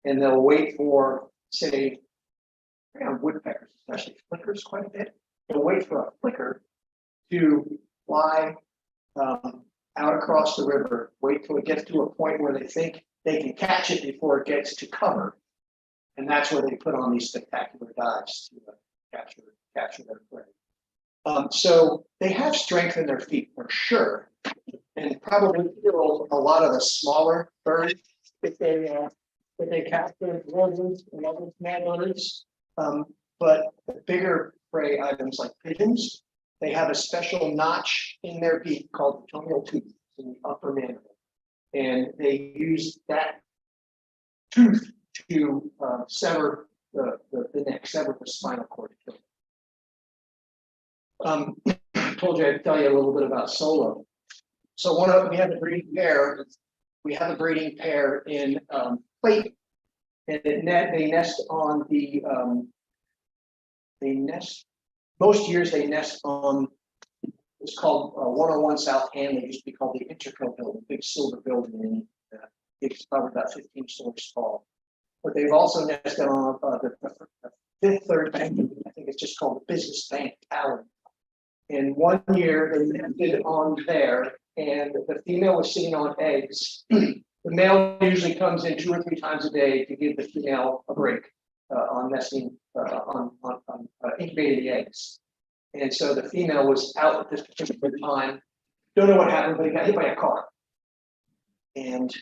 And they'll wait for, say, woodpeckers, especially flickers quite a bit. They'll wait for a flicker to fly out across the river, wait till it gets to a point where they think they can catch it before it gets to cover. And that's where they put on these spectacular dives to capture their prey. So they have strength in their feet for sure, and probably kill a lot of the smaller birds if they capture rodents and other manhunters. But the bigger prey items like pigeons, they have a special notch in their beak called the tonal tooth in the upper mandible, and they use that tooth to sever the neck, sever the spinal cord to kill them. I told you I'd tell you a little bit about Solo. So we have a breeding pair. We have a breeding pair in Clayton, and they nest on the most years they nest on. It's called 101 South Hanley. It used to be called the Interco building, big silver building, and it's probably about 15 stories tall. But they've also nested on the Fifth Third Bank. I think it's just called the Business Bank Tower. And one year they nested on there, and the female was sitting on eggs. The male usually comes in 2 or 3 times a day to give the female a break on nesting, on incubating the eggs. And so the female was out at this particular time. Don't know what happened, but he got hit by a car. And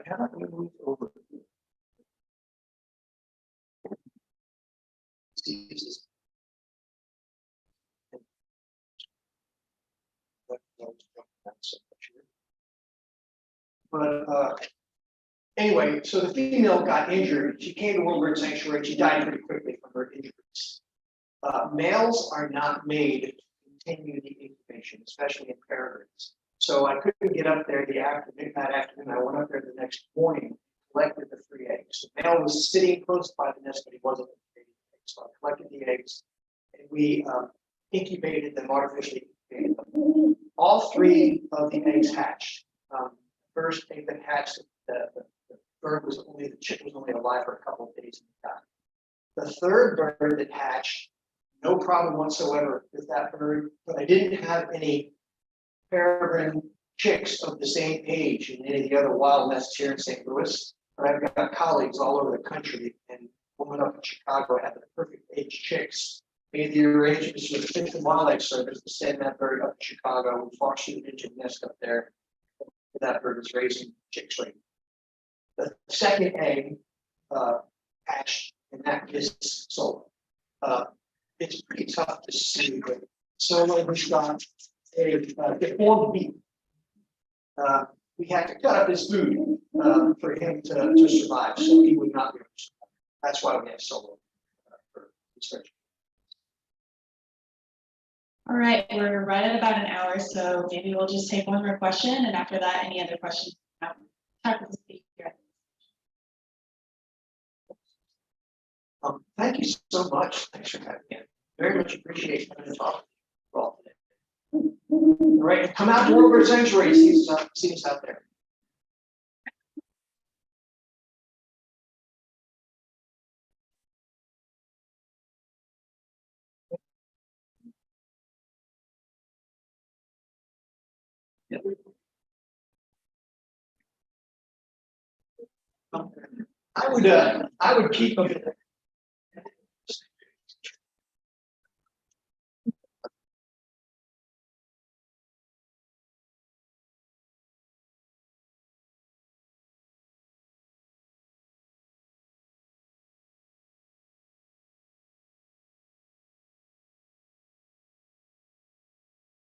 how about we move over? See, this is- But anyway, so the female got injured. She came to World Bird Sanctuary. She died pretty quickly from her injuries. Males are not made to continue the incubation, especially in peregrines. So I couldn't get up there that afternoon. I went up there the next morning, collected the 3 eggs. The male was sitting close by the nest, but he wasn't incubating the eggs. So I collected the eggs, and we incubated them, artificially incubated them. All 3 of the eggs hatched. First egg that hatched, the bird was only, the chick was only alive for a couple of days and died. The 3rd bird that hatched, no problem whatsoever with that bird, but I didn't have any peregrine chicks of the same age in any of the other wild nests here in St. Louis. But I've got colleagues all over the country, and one up in Chicago had the perfect age chicks. Made the arrangements with the Fish and Wildlife Service to send that bird up to Chicago. We fostered it into a nest up there. That bird is raising chicks right now. The 2nd egg hatched, and that is solo. It's pretty tough to see, but solo has got a deformed beak. We had to cut up his food for him to survive, so he would not be able to survive. That's why we have solo for research. All right, we're right at about an hour, so maybe we'll just take one more question, and after that, any other questions? Talk with the speaker. Thank you so much. Thanks for having me. Very much appreciate the talk for all today. All right, come out to World Bird Sanctuary, see us out there. Yep. I would keep them.